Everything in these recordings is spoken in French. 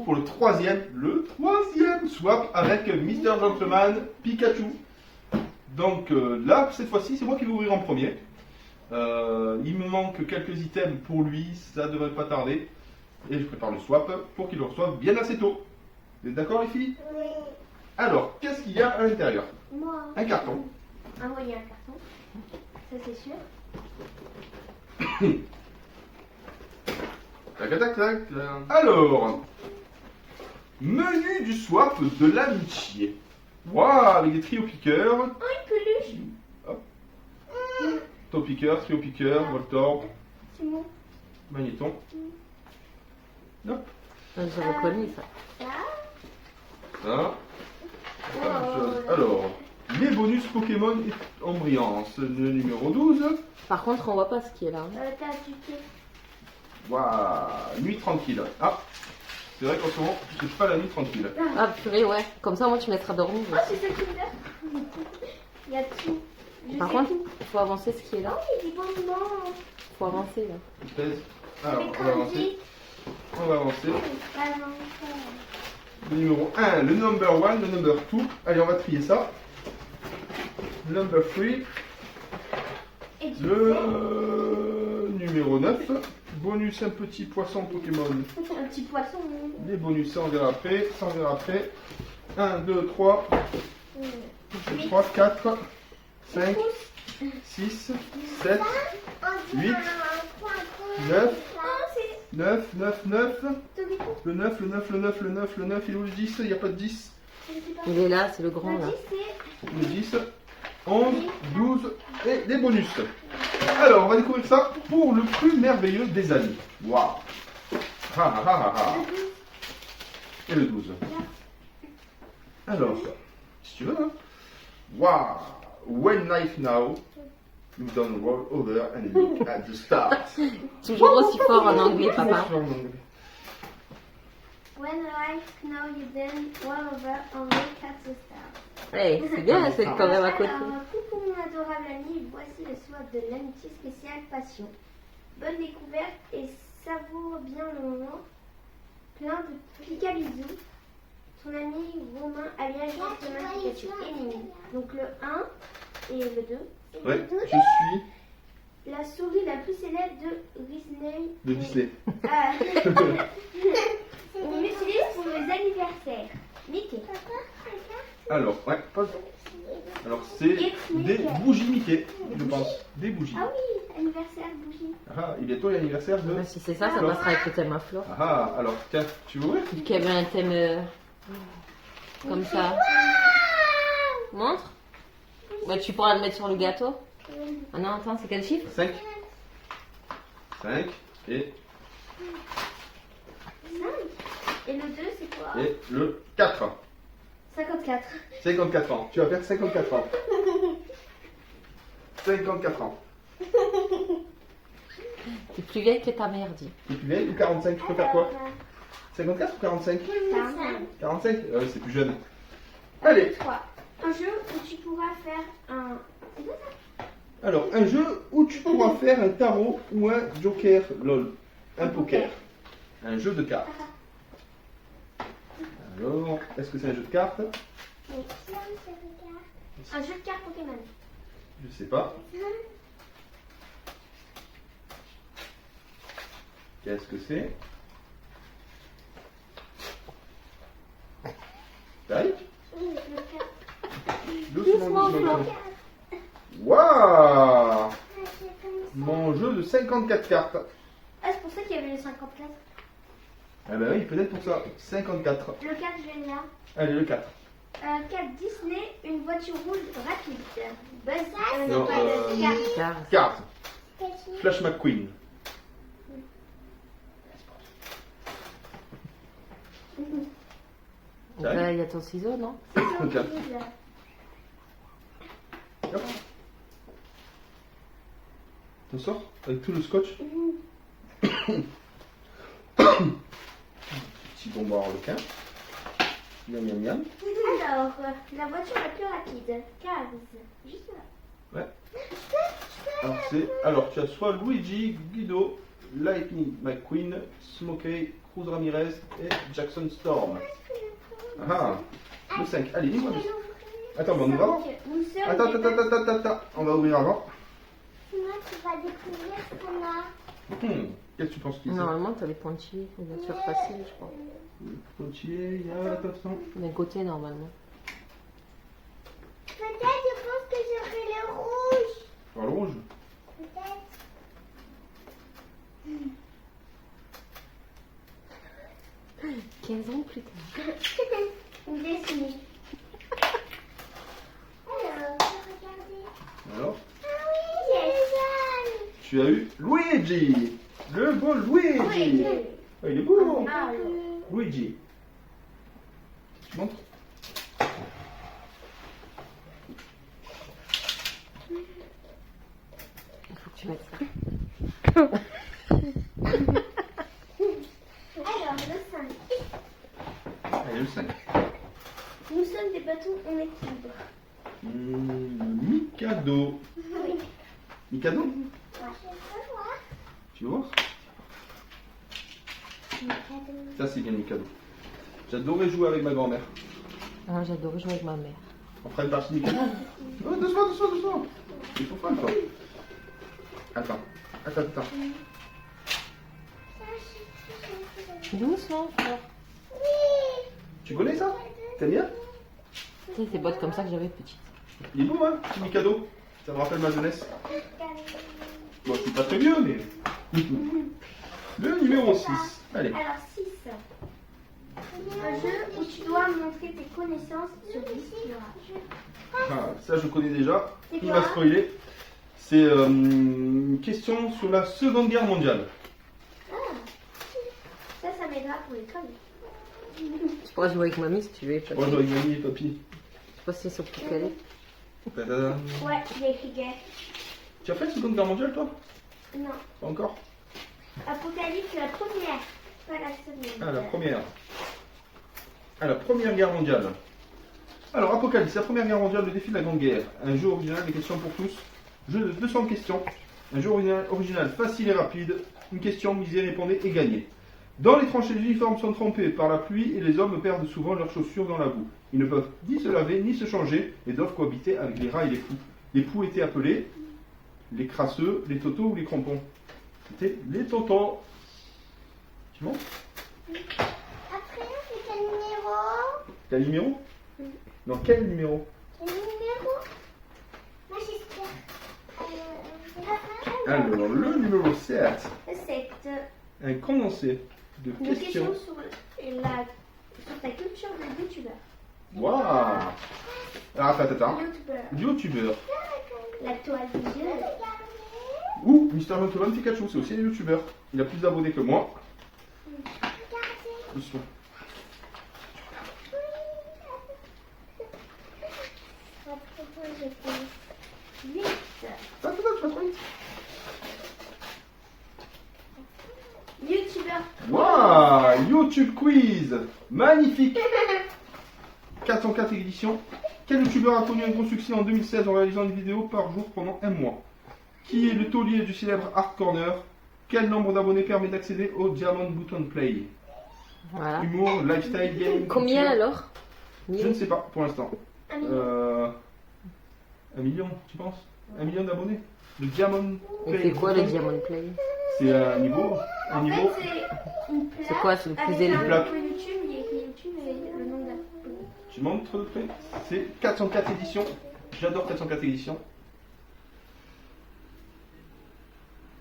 pour le troisième swap avec Mr. Gentleman Pikachu. Donc là, cette fois-ci, c'est moi qui vais ouvrir en premier. Il me manque quelques items pour lui, ça devrait pas tarder. Et je prépare le swap pour qu'il le reçoive bien assez tôt. Vous êtes d'accord les filles? Oui. Alors, qu'est-ce qu'il y a à l'intérieur? Moi. Un carton. Ah oui, il y a un carton. Ça c'est sûr. Tac, tac, tac. Alors, menu du swap de l'amitié. Waouh, avec des trio piqueurs. Oh, une peluche. Hop. Top piqueur, trio piqueur, Voltorb, C'est bon. Magnéton. Hop. Je reconnais ça. Ça. Ça. Pas même chose. Alors, les bonus Pokémon en brillance. Le numéro 12. Par contre, on voit pas ce qui est là. T'as du thé. Waouh, nuit tranquille. Ah, c'est vrai qu'en ce moment, c'est pas la nuit tranquille. Ah purée, ouais. Comme ça, moi, tu me laisseras dormir. Oh, c'est ça Kinder. Il y a tout. Je Par sais contre, tout. il faut avancer ce qui est Oh, là. il y a des bonbons. Il faut avancer là. Pèse. Alors, Des on va avancer. candies. On va avancer. Vraiment. Le numéro 1, le number 1, le number 2. Allez, on va trier ça. Number 3, Et du le numéro 9. Bonus un petit poisson Pokémon. un petit poisson. Les bonus, ça on verra après. Ça on verra après. 1, 2, 3, 3, 4, 5, 6, 7, 8, 9, 9, 9, 9. Le 9, le 9, le 9, le 9, le 9. Il est où le 10? Il n'y a pas de 10. Il est là, c'est le grand là. Le 10, 11, 12 et des bonus. Alors, on va découvrir ça pour le plus merveilleux des amis. Waouh! Ah, ah, ah, ah. Et le 12. Alors, si tu veux, hein. Waouh! When knife now, you don't roll over and look at the stars. Toujours aussi fort en anglais, papa. When life know you then roll over and look at the stars. Hey, c'est bien, c'est quand même à côté. Alors, coucou mon adorable ami, voici le swap de l'amitié spéciale passion. Bonne découverte et savoure bien le moment. Plein de picabisous. Ton ami Romain alias Gentleman Pikachu éliminé. Donc le 1 et le 2. Ouais, je suis La souris la plus célèbre de Disney. de Disney. On l'utilise pour les anniversaires. Mickey. Alors, ouais, pause. Alors, c'est des bougies Mickey, je pense. Des bougies. Ah oui, anniversaire bougie. Ah, et bientôt l'anniversaire de. Si c'est ça, ça passera avec le thème à fleurs. Ah, alors, tiens, tu veux ouvrir? Qui avait un thème comme ça. Montre. Bah, tu pourras le mettre sur le gâteau. Ah non, attends, c'est quel chiffre? 5. 5 et, 5. Et le 2, c'est quoi? et le 4. 54. 54 ans. Tu vas faire 54 ans. 54 ans. T'es plus vieille que ta mère, dit. Et plus vieille ou 45, tu peux faire quoi? 54 ou 45? 45. C'est plus jeune. Allez. 3. Un jeu où tu pourras faire un. Alors, un jeu où tu pourras faire un tarot ou un joker, lol. Un poker. Un jeu de cartes. Alors, est-ce que c'est un jeu de cartes? Un jeu de cartes Pokémon. Je sais pas. Qu'est-ce que c'est? Taille? Doucement, doucement. Waouh! Mon jeu de 54 cartes. Ah, c'est pour ça qu'il y avait les 54. Ah bah oui, peut-être pour ça. 54. Le 4, génial. Allez, le 4. 4, Disney, une voiture rouge rapide. Buzz, Non, pas de carte. Car Carte. Flash McQueen. donc là, il y a ton ciseau, non? Ok. Hop. On sort avec tout le scotch. Petit bonbon harlequin. Miam miam miam. Alors, la voiture la plus rapide. 15. Juste là. Ouais. Alors, tu as soit Luigi, Guido, Lightning McQueen, Smokey, Cruz Ramirez et Jackson Storm. Ah, le 5. Allez, dis-moi. Attends, on va ouvrir avant. Attends. On va ouvrir avant. Sinon, tu vas découvrir ce qu'on a. Qu'est-ce que tu penses qu'il y a? Normalement, t'as les pointillés, ouverture facile, je crois. Pointillé, il y a. Attends. D'un côté, normalement. Peut-être, je pense que j'aurai le rouge. Par le rouge. Peut-être. 15 ans plus tard. Une dessinée. Alors, regardez. Alors, Ah oui, yes. tu as eu Luigi. Le beau Luigi. Oui. Ah, il est beau. Ah, Luigi. Tu montres? Il faut que tu mettes ça. alors, le 5. Allez, le 5. Nous sommes des bâtons en équilibre. Mikado. Oui. Mikado? Je peux voir. Tu veux voir? Ça, c'est bien Mikado. J'adorais jouer avec ma grand-mère. Ah, j'adore jouer avec ma mère. On fera une partie de Mikado. Oh, doucement. Il faut faire, toi. Attends. Doucement, frère. Oui. Tu connais ça? T'aimes bien? Tu sais, ces boîtes comme ça que j'avais petite. Il est beau, hein, petit Mikado. Ça me rappelle ma jeunesse. Bon, je suis pas très vieux, mais. Le numéro 6. Allez. Alors, 6. Un jeu où tu dois montrer tes connaissances sur l'histoire. Ah, ça, je connais déjà. C'est Il quoi? va spoiler. C'est une question sur la Seconde Guerre mondiale. Ah. Ça m'aidera pour l'école. Tu pourras jouer avec mamie si tu veux. Moi, j'aurais gagné, papy. Je sais pas si c'est sur le plus calé. Tadam. Ouais, j'ai écrit guerre. Tu as fait la Seconde Guerre mondiale, toi? Non. Pas encore? Apocalypse, la première. Pas la seconde. Ah, la première. Ah, la Première Guerre mondiale. Alors, Apocalypse, la Première Guerre mondiale, le défi de la Grande Guerre. Un jeu original, des questions pour tous. Jeu de 200 questions. Un jeu original facile et rapide. Une question, misez, répondez et gagnez. Dans les tranchées, les uniformes sont trempés par la pluie et les hommes perdent souvent leurs chaussures dans la boue. Ils ne peuvent ni se laver ni se changer et doivent cohabiter avec les rats et les poux. Les poux étaient appelés les crasseux, les totos ou les crampons. C'était les totos. Tu montes? Après, c'est quel numéro? Quel numéro? Dans quel numéro? Quel numéro? Moi, j'espère. Alors, le numéro 7. Le 7. Un condensé de Une questions. question sur ta culture de youtubeur. Waouh! Alors, attends. Youtubeur. Youtubeur. La toile du jeu. Ou Mister Gentleman Pikachu, c'est aussi un youtubeur. Il a plus d'abonnés que moi. Doucement. Après, j'ai fait 8. Attends, tu vas trop vite. Youtubeur. Waouh! YouTube quiz! Magnifique! 404 éditions. Quel youtubeur a connu un gros succès en 2016 en réalisant une vidéo par jour pendant un mois? Qui est le taulier du célèbre Art Corner? Quel nombre d'abonnés permet d'accéder au Diamond Button Play? Voilà. Humour, lifestyle, game. Combien culture. alors? Je ne sais pas pour l'instant. 1 million. 1 million, tu penses? 1 million d'abonnés? Le Diamond Il Play. fait quoi le Button, Diamond Play? C'est un niveau. Un En niveau. fait, c'est une plaque. C'est quoi, c'est le plus avec élevé? un Plaque. logo YouTube, il y a écrit YouTube et le nom de la compagnie. Tu montres de près? C'est 404 éditions. J'adore 404 éditions.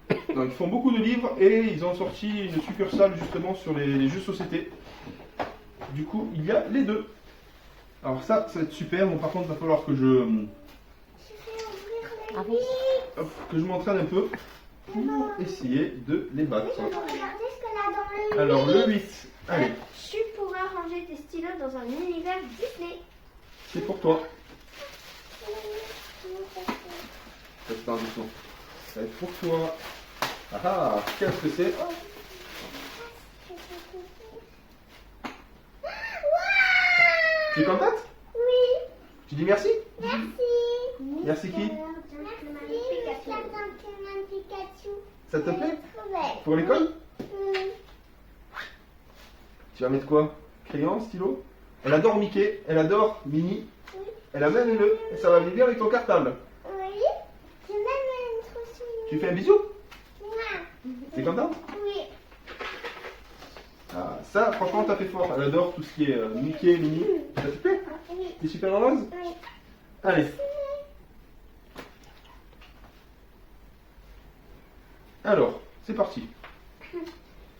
Donc, ils font beaucoup de livres et ils ont sorti une succursale justement sur les jeux société. Du coup, il y a les deux. Alors ça va être super. Bon, par contre, il va falloir que je Ah oui. hop, que je m'entraîne un peu pour essayer de les battre. Regardez ce qu'on a dans le Alors le 8. Allez, Tu pourras ranger tes stylos dans un univers Disney. c'est pour toi. Reste en doucement. Ça va être pour toi. Ah ah, qu'est-ce que c'est? Tu es contente? Oui. Tu dis merci? Merci. Merci qui? Pikachu. Ça te plaît? Ouais. Pour l'école? Tu vas mettre quoi? Crayon, stylo? Elle adore Mickey, elle adore Minnie. Oui. Elle a même le. Ça va bien avec ton cartable. Oui. J'ai même une trousse. Tu fais un bisou? Ouais. C'est content? Oui. Ah, ça, franchement, t'as fait fort. Elle adore tout ce qui est Mickey, Minnie. Ça te plaît? Oui. T'es super heureuse? Oui. Allez. Alors, c'est parti.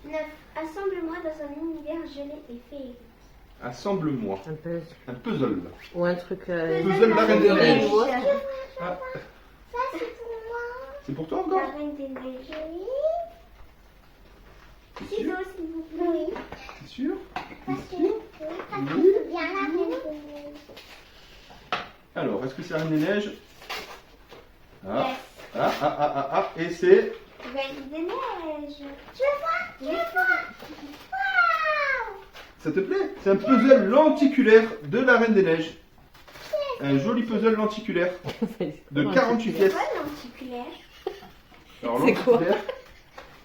9. Assemble-moi dans un univers gelé et féerique. Assemble-moi. Un peu. Un puzzle. Ou un truc. Puzzle la Reine des Neiges. Ah, Ça, c'est pour moi. c'est pour toi La encore? Reine des Neiges. Oui. C'est sûr? Ciseaux, s'il vous plaît. Oui. C'est sûr? Parce C'est que, sûr? parce que Oui. c'est bien la Reine des Neiges. Alors, est-ce que c'est la Reine des Neiges? Ah, Yes. et c'est. Reine des Neiges. Je veux voir. Waouh. Ça te plaît? C'est un puzzle lenticulaire de la Reine des Neiges. Un joli puzzle lenticulaire de 48 C'est pièces. quoi lenticulaire? Alors, C'est quoi? lenticulaire,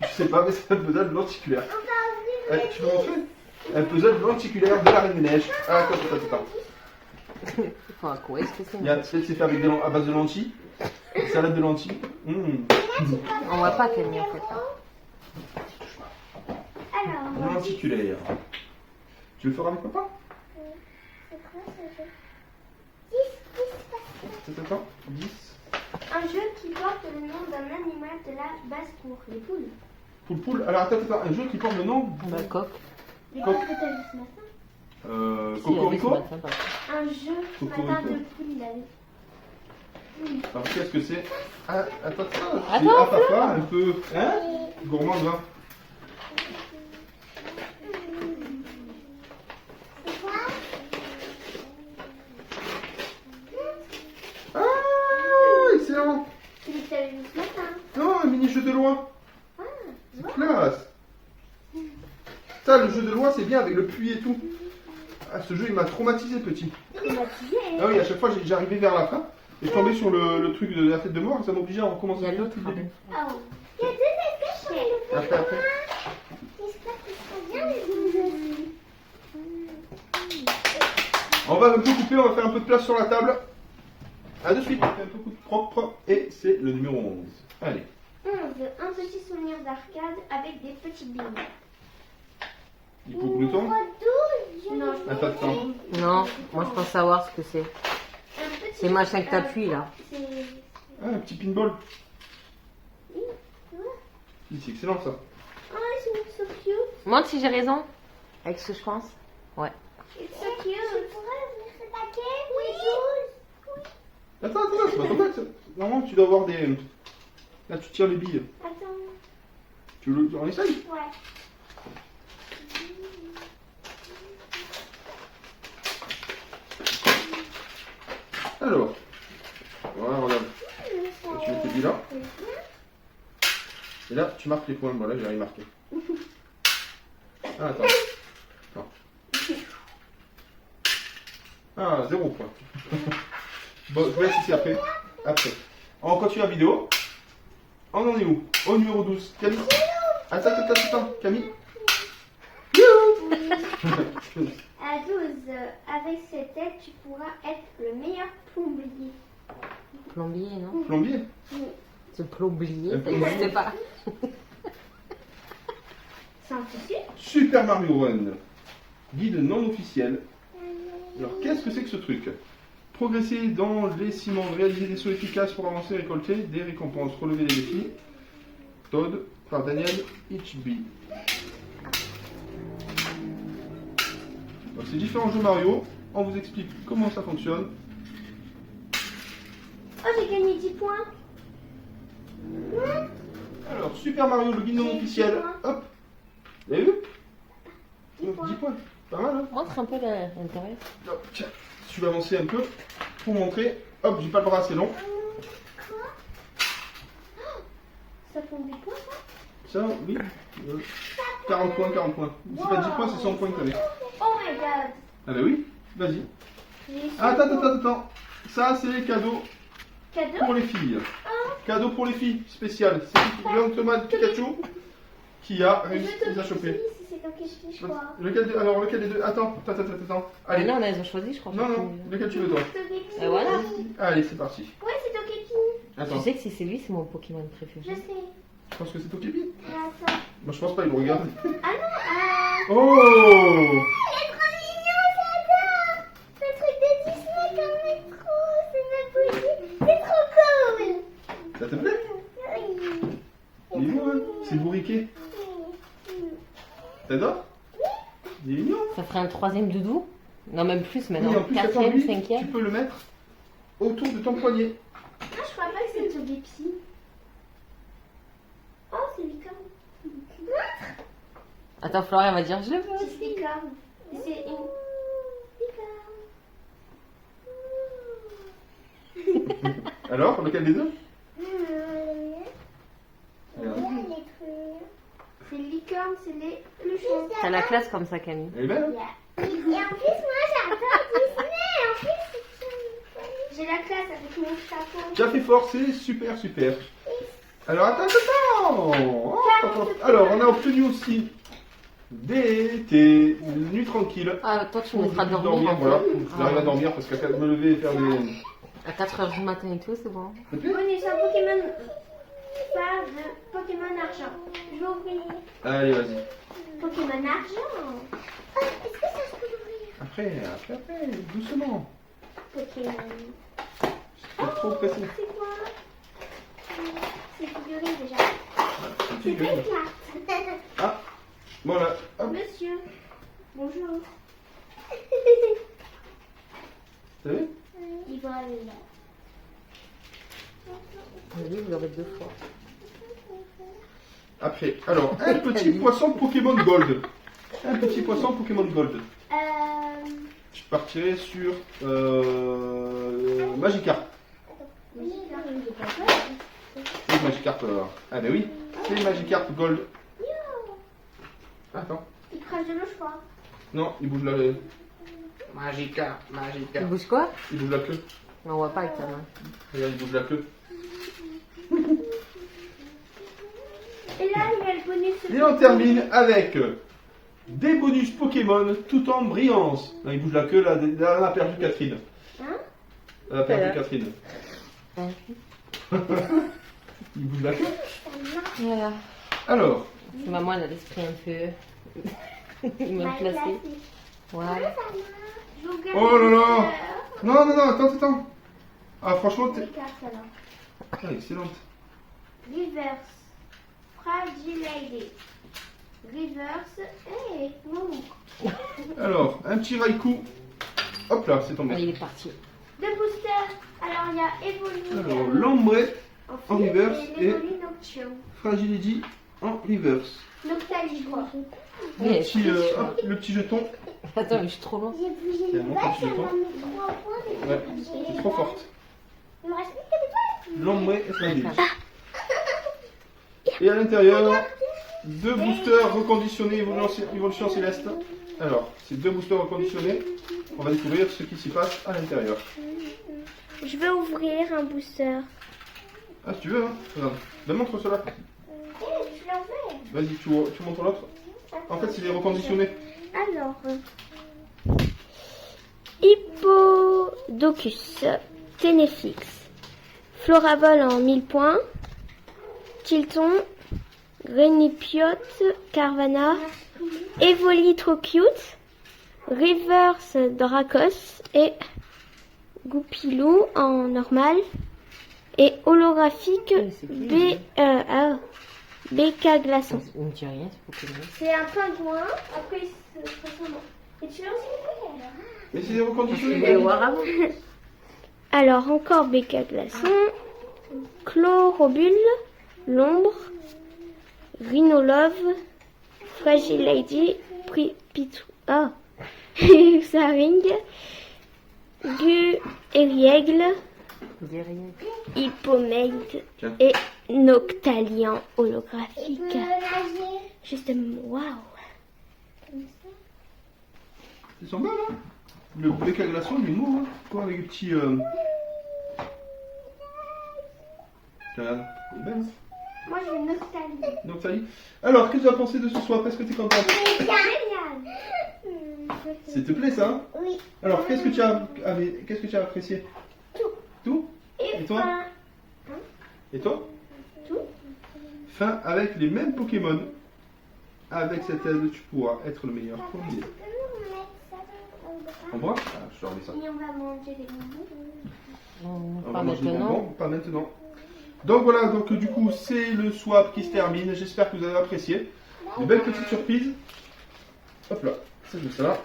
je sais pas, mais c'est un puzzle lenticulaire. On va ouvrir Tu veux montrer? Un puzzle lenticulaire de la Reine des Neiges. Ah, attends. Enfin, quoi est-ce que c'est? Il y a, c'est fait avec à base de lentilles. Une salade de lentilles. On voit pas qu'elle est en fait. Alors, Lenticulaire. Tu le feras avec papa? c'est quoi ce jeu? 10. Attends. 10. Un jeu qui porte le nom d'un animal de la basse-cour, les poules. Poule. Alors attends. Un jeu qui porte le nom. Bah, coq. Les Coq. coqs que t'as vu ce matin? Si, elle a vu ce Cocorico. matin, par contre. Un jeu ce Cocorico. matin de poules, il avait. Alors qu'est-ce que c'est? Ah, attends. Attends, C'est un papa un peu. Hein? Gourmand, va. C'est quoi? Ah, excellent. Celui que t'avais vu ce matin. Non, un mini jeu de loi. Ah, C'est classe. Ça, le jeu de loi, c'est bien avec le puits et tout. Ah, ce jeu, il m'a traumatisé petit. traumatisé. Ah oui, à chaque fois, j'arrivais vers la fin et je tombais sur le truc de la fête de mort et ça m'obligeait à recommencer. Il y a l'autre. depuis le début. Oh. Il y a deux espèces sur le Après. J'espère que ça bien les deux. On va un peu couper, on va faire un peu de place sur la table. A de suite, on fait un peu de propre et c'est le numéro 11. Allez. 11. Un petit souvenir d'arcade avec des petites billes. Il faut que le temps. Non, Attends. Non, moi je pense savoir ce que c'est. Un petit- C'est machin que t'appuies là. C'est. Ah, un petit pinball. Oui, tu vois. C'est excellent ça. Oh, it's so cute. Montre si j'ai raison. Avec ce que je pense. Ouais. It's so cute. Tu pourrais ouvrir ce paquet? Oui. Attends, c'est pas ton bac ça. Normalement, tu dois avoir des. Là, tu tires les billes. Attends. On essaye? Ouais. Alors. Voilà, regarde. Là, tu mets tes billes là. Et là, tu marques les points. Voilà, j'ai rien marqué. Ah, attends. Non. Ah, 0 point. Bon, je vais laisser ici après. On continue la vidéo. On en est où? Au numéro 12. Camille. Attends. Camille. À 12, avec cette aide, tu pourras être le meilleur plombier. Plombier, non? Plombier. Ce plombier, Un ça n'existait pas. C'est un tissu? Super Mario Run. Guide non officiel. Alors, qu'est-ce que c'est que ce truc? Progresser dans les ciments, réaliser des sauts efficaces pour avancer et récolter des récompenses, relever les défis. Todd par Daniel Hitchby. Donc, c'est différents jeux Mario. On vous explique comment ça fonctionne. Oh, j'ai gagné 10 points. Alors, Super Mario, le guide non J'ai 10 officiel. points. Hop. Vous avez vu? 10 Donc, points. 10 points. Pas mal, hein? Montre un peu l'intérieur. Hop, tiens, je vais avancer un peu pour montrer. Hop, j'ai pas le bras assez long. Ça font des points, ça? Ça, oui. 40 points. C'est pas 10 points, c'est 100 points que t'avais. Oh my god. Ah bah oui, vas-y. J'ai Attends. Ça, c'est les cadeaux Cadeau? pour les filles. Cadeau pour les filles, spécial. C'est Jean Thomas Pikachu qui a réussi à choper. C'est c'est Togepi, je crois. Alors, lequel des deux? Attends. Ah Allez. non, mais elles ont choisi, je crois. Non, lequel tu veux, toi? Togepi. Et voilà. Allez, c'est parti. Ouais, c'est Togepi. Attends, Tu sais que si c'est lui, c'est mon Pokémon Je préféré. sais. je pense que c'est Togepi. Attends. Moi, je pense pas, il me regarde. Ah non, ah. Oh! Il est trop mignon, j'adore. Le truc de Disney comme métro, c'est ma bougie. C'est trop cool. Ça te plaît? Oui. Il est mignon, hein? C'est bourriqué. T'adores? Il est mignon. Ça ferait un troisième doudou? Non, même plus Oui, maintenant. en plus, attends, Quatrième, lui, tu cinquième. peux le mettre autour de ton poignet. Ah, je crois pas que c'est Togepi. Oh, c'est licorne. Attends, Florian va dire je le veux. C'est licorne. C'est une licorne. Alors, lequel des deux? C'est licorne, c'est les pluchons. T'as la classe comme ça, Camille. Elle est belle, hein? Et en plus, moi j'adore Disney. En plus, j'ai la classe avec mon chapeau. Tu as fait fort, c'est super. Alors, attends. Alors, on a obtenu aussi des nuits tranquilles. Ah, toi, tu me Pour mettras que je puisse dormir. Voilà, j'arrive à dormir parce qu'à me lever et faire des... À 4h du matin et tout, c'est bon. Ça te plaît? Bonne c'est un Pokémon phare de Pokémon Argent. Je vais ouvrir. Allez, vas-y. Pokémon Argent. Est-ce que ça je peux l'ouvrir? Après, doucement. Pokémon. Je suis trop pressé. C'est quoi? C'est figurine déjà. C'est C'est une pas figurine. une carte. Ah, voilà. Hop. Monsieur. Bonjour. T'as vu? Il va aller là. Oui, vous l'aurez 2 fois. Après, alors, un petit poisson Pokémon Gold. Un petit poisson Pokémon Gold. Je partirai sur Magikarp. C'est Magikarp. Ah, ben oui, c'est Magikarp Gold. Attends. Il crache de l'eau, je crois. Non, il bouge la. Magikarp. Tu bouges quoi? Il bouge la queue. On voit pas avec ta main. Regarde, il bouge la queue. Et là, il y a le bonus. Et on termine avec des bonus Pokémon tout en brillance. Là, il bouge la queue, là, on a perdu Catherine. Hein? On a perdu Voilà. Catherine. Hein? Il bouge la queue. Voilà. Alors, Si maman elle a l'esprit un peu mal placé. Voilà. oh là là. Non, attends. Ah, franchement, t'es. Ah, excellente. Reverse. Fragile Lady. Reverse. Hey, non. Alors, un petit Raikou. Hop là, c'est Ah, tombé. il est parti. Deux boosters. Alors, il y a Evoli. Alors, l'Ombré en fil reverse et et l'Evoli Nocturne. Fragility en reverse. Noctali, je crois. Oui, elle est Petit, triste, hop, le petit jeton. Attends, mais je suis trop loin. J'ai bougé Tiens, montre le petit jeton. Ouais, c'est trop forte. Il me reste plus que des L'Ombré et Fragility. Et à l'intérieur, deux boosters reconditionnés évolution céleste. Alors, ces deux boosters reconditionnés, on va découvrir ce qui s'y passe à l'intérieur. Je vais ouvrir un booster. Ah, si tu veux, hein. Regarde. Ben, montre cela. Je l'en fais. Vas-y, tu montres l'autre. En fait, c'est les reconditionnés. Alors, Hippodocus, Ténéfix, Floravol en 1000 points, Tilton, Renipiote, Carvana, Evoli trop cute, Reverse Dracos et Goupilou en normal et holographique BK Glaçon. Il me dit rien, ce Pokémon. C'est un pingouin, après il se ressemble. Et tu l'as aussi vu? Mais c'est les Je vais reconditionnés. le voir avant. Alors encore BK Glaçon, Chlorobule, L'Ombre, Rhinolove, Fragile Lady, Pitou, Saring, Guériègle, Guerrier. Hippomade Tiens. et Noctalian holographique. Justement, waouh! Ils sont belles, hein. Le bec à glaçon, il est mou, hein. Quoi, avec les petits. Regarde, il est belle, hein. Moi, je veux Noctalie. Noctalie. Alors, qu'est-ce que tu as pensé de ce swap? Est-ce que tu es contente? Génial. Ça te plaît ça, hein? Oui. Alors, qu'est-ce que tu as apprécié? Tout. Tout? Et toi? fin. Et toi? Tout. Fin avec les mêmes Pokémon. Avec cette aide, tu pourras être le meilleur Papa, plombier. tu peux nous mettre ça dans le bras? On voit? Ah, je te remets ça. Et on va manger des bonbons. Non, On pas va manger des maintenant. bonbons, pas maintenant. Donc voilà, donc du coup, c'est le swap qui se termine. J'espère que vous avez apprécié. Une belle petite surprise. Hop là, c'est de ça.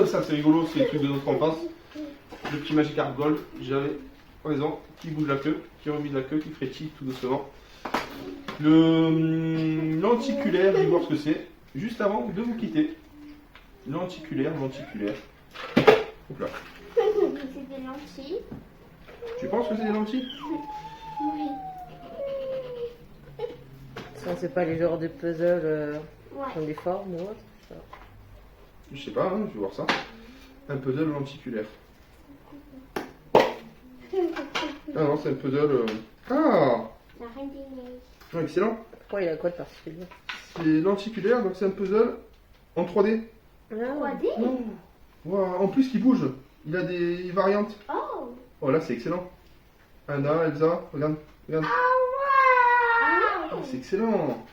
Ça, c'est rigolo, c'est les trucs de notre enfance. Le petit Magikarp Gold, j'avais raison, qui bouge la queue, qui remet de la queue, qui frétille tout doucement. Lenticulaire, je vais voir ce que c'est. Juste avant de vous quitter. Lenticulaire. Hop là. C'est des lentilles. Tu penses que c'est des lentilles? Oui. Ça, c'est pas les genres de puzzles Ouais. qui ont des formes ou autre. Je sais pas, hein, je vais voir ça. Un puzzle lenticulaire. Ah non, c'est un puzzle. Ah, La Reine des Neiges. ah, excellent. Pourquoi il y a quoi de particulier? C'est lenticulaire, donc c'est un puzzle en 3D. 3D. Wow, en plus, qui bouge. Il a des variantes. Oh. Oh là, c'est excellent. Anna, Elsa, regarde. Ah ouais. Ah, c'est excellent.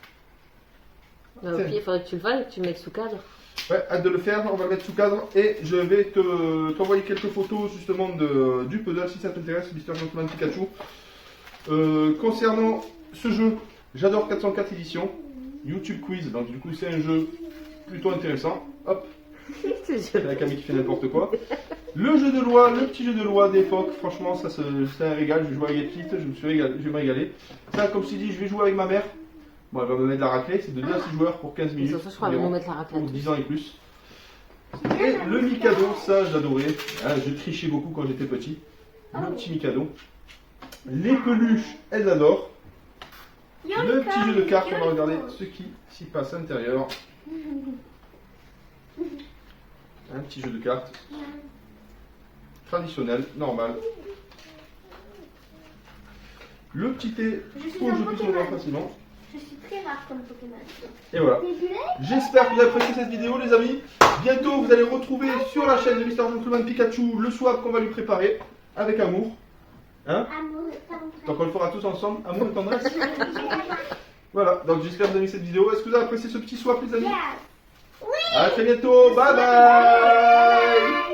Au pire, il faudrait que tu le veuilles et que tu le mettes sous cadre. Ouais, hâte de le faire, on va le mettre sous cadre et je vais t'envoyer quelques photos justement du puzzle si ça t'intéresse, Mr. Gentleman Pikachu. Concernant ce jeu, j'adore 404 éditions, YouTube Quiz, donc du coup c'est un jeu plutôt intéressant. Hop, c'est la Camille qui fait n'importe quoi. Le jeu de loi, le petit jeu de loi d'époque, franchement ça c'est un régal, je vais jouer avec les petites, je vais me régaler. Ça comme je t'ai dit, je vais jouer avec ma mère. Bon, elle va me mettre la raclée, c'est de 2 à 6 joueurs pour 15 minutes. Ça, je crois qu'ils vont mettre la Pour raclette. 10 ans et plus. Et le Mikado, ça j'adorais. Ah, je trichais beaucoup quand j'étais petit. Le petit Mikado. Les peluches, elles adorent. Le petit jeu de cartes, on va regarder ce qui s'y passe à l'intérieur. Un petit jeu de cartes. Traditionnel, normal. Le petit thé pour que je puisse le voir facilement. Je suis très rare comme Pokémon. Et voilà. J'espère que vous avez apprécié cette vidéo les amis. Bientôt vous allez retrouver sur la chaîne de Mr. Gentleman Pikachu le swap qu'on va lui préparer avec amour. Hein? Amour et tendresse. Donc on le fera tous ensemble, amour et tendresse. Voilà, donc j'espère que vous avez aimé cette vidéo. Est-ce que vous avez apprécié ce petit swap les amis? Yes. Oui. À très bientôt, bye bye.